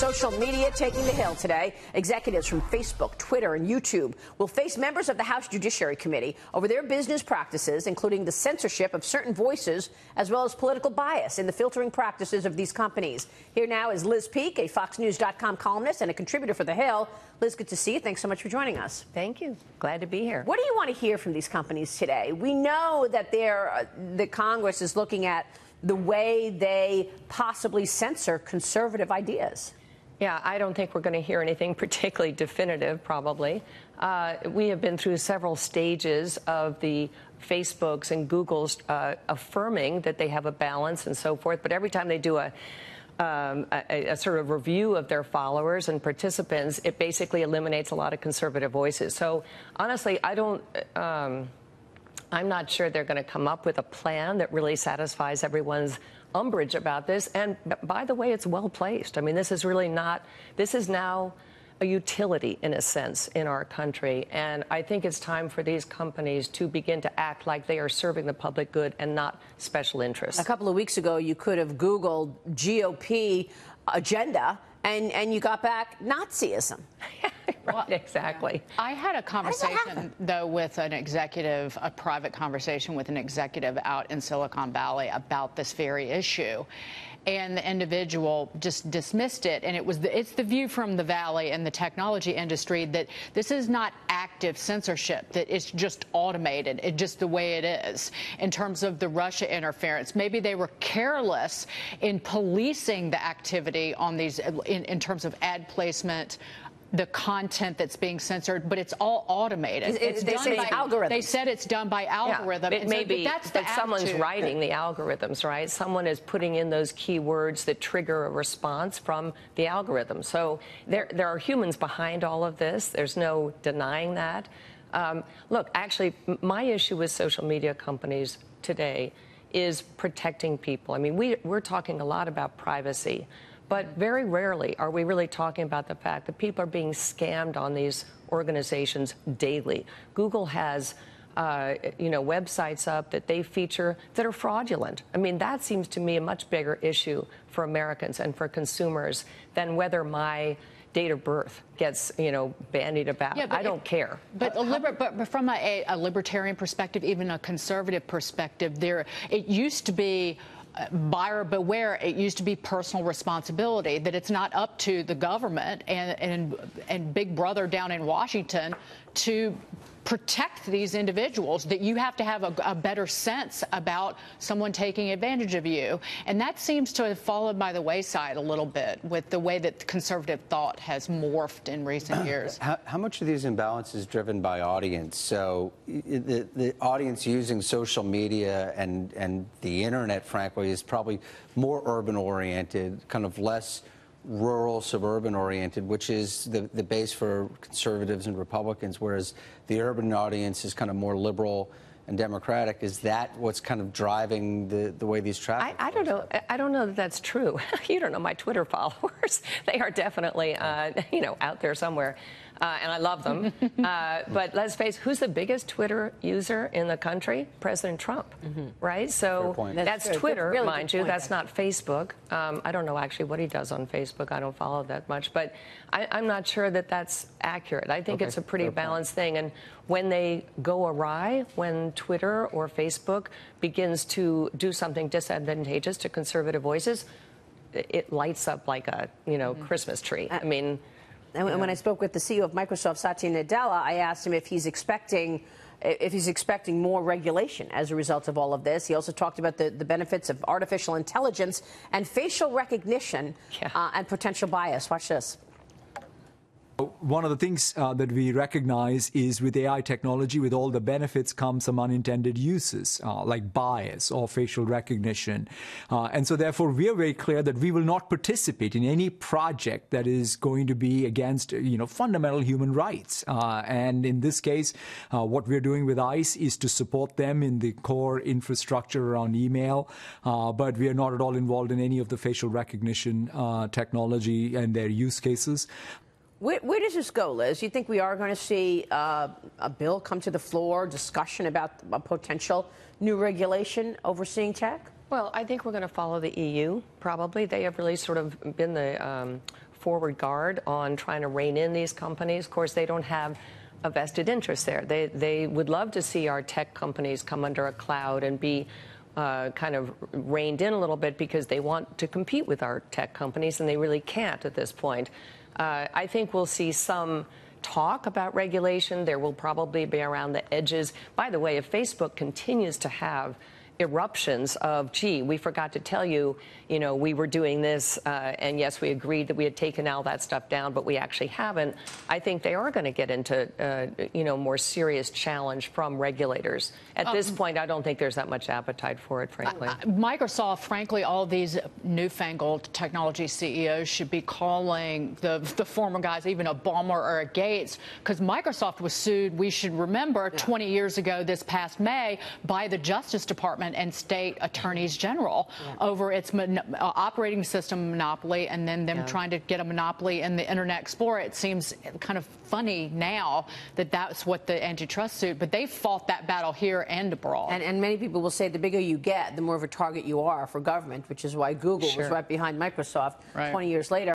Social media taking the hill today. Executives from Facebook, Twitter, and YouTube will face members of the House Judiciary Committee over their business practices, including the censorship of certain voices, as well as political bias in the filtering practices of these companies. Here now is Liz Peek, a FoxNews.com columnist and a contributor for The Hill. Liz, good to see you. Thanks so much for joining us. Thank you. Glad to be here. What do you want to hear from these companies today? We know that the Congress is looking at the way they possibly censor conservative ideas. Yeah, I don't think we're going to hear anything particularly definitive, probably. We have been through several stages of the Facebooks and Googles affirming that they have a balance and so forth, but every time they do a sort of review of their followers and participants, it basically eliminates a lot of conservative voices. So honestly, I'm not sure they're going to come up with a plan that really satisfies everyone's umbrage about this. And by the way, it's well placed. I mean, this is now a utility, in a sense, in our country. And I think it's time for these companies to begin to act like they are serving the public good and not special interests. A couple of weeks ago, you could have Googled GOP agenda, and you got back Nazism. Right, well, exactly. I had a conversation, though, with an executive, a private conversation with an executive out in Silicon Valley about this very issue. And the individual just dismissed it. And it's the view from the Valley and the technology industry that this is not active censorship, that it's just automated. It's just the way it is in terms of the Russia interference. Maybe they were careless in policing the activity on these in terms of ad placement, the content that's being censored, but it's all automated. They say it's algorithms. They said it's done by algorithm. Yeah, it may be that someone's writing the algorithms, right? Someone is putting in those keywords that trigger a response from the algorithm. So there are humans behind all of this. There's no denying that. Look, actually, my issue with social media companies today is protecting people. I mean, we're talking a lot about privacy. But very rarely are we really talking about the fact that people are being scammed on these organizations daily. Google has, websites up that they feature that are fraudulent. I mean, that seems to me a much bigger issue for Americans and for consumers than whether my date of birth gets, bandied about. Yeah, I don't care. But from a libertarian perspective, even a conservative perspective, it used to be buyer beware. It used to be personal responsibility, that it's not up to the government and Big Brother down in Washington to protect these individuals, that you have to have a better sense about someone taking advantage of you. And that seems to have fallen by the wayside a little bit with the way that conservative thought has morphed in recent years. How much of these imbalances is driven by audience? So the audience using social media and the internet, frankly, is probably more urban-oriented, kind of less rural, suburban-oriented, which is the base for conservatives and Republicans, whereas the urban audience is kind of more liberal and democratic. Is that what's kind of driving the way these traffic? I don't know. I don't know that that's true. You don't know my Twitter followers. They are definitely, out there somewhere. And I love them. But let's face it, who's the biggest Twitter user in the country? President Trump, right? So that's Twitter, really mind you. That's not Facebook. I don't know actually what he does on Facebook. I don't follow that much. But I'm not sure that that's accurate. I think it's a pretty balanced thing. And when they go awry, when Twitter or Facebook begins to do something disadvantageous to conservative voices, it lights up like a, Christmas tree. I mean... And when I spoke with the CEO of Microsoft, Satya Nadella, I asked him if he's expecting more regulation as a result of all of this. He also talked about the benefits of artificial intelligence and facial recognition and potential bias. Watch this. One of the things that we recognize is with AI technology, with all the benefits come some unintended uses, like bias or facial recognition. And so therefore, we are very clear that we will not participate in any project that is going to be against, fundamental human rights. And in this case, what we're doing with ICE is to support them in the core infrastructure around email. But we are not at all involved in any of the facial recognition technology and their use cases. Where does this go, Liz? You think we are going to see a bill come to the floor, discussion about a potential new regulation overseeing tech? Well, I think we're going to follow the EU, probably. They have really sort of been the forward guard on trying to rein in these companies. Of course, they don't have a vested interest there. They would love to see our tech companies come under a cloud and be kind of reined in a little bit because they want to compete with our tech companies, and they really can't at this point. I think we'll see some talk about regulation. There will probably be around the edges. By the way, if Facebook continues to have eruptions of, gee, we forgot to tell you, we were doing this, and yes, we agreed that we had taken all that stuff down, but we actually haven't. I think they are going to get into, more serious challenge from regulators. At this point, I don't think there's that much appetite for it, frankly. Microsoft, frankly, all these newfangled technology CEOs should be calling the former guys, even a Ballmer or a Gates, because Microsoft was sued, we should remember, 20 years ago this past May by the Justice Department and state attorneys general over its operating system monopoly, and then them trying to get a monopoly in the Internet Explorer. It seems kind of funny now that that's what the antitrust suit, but they fought that battle here and abroad. And many people will say the bigger you get, the more of a target you are for government, which is why Google was right behind Microsoft 20 years later.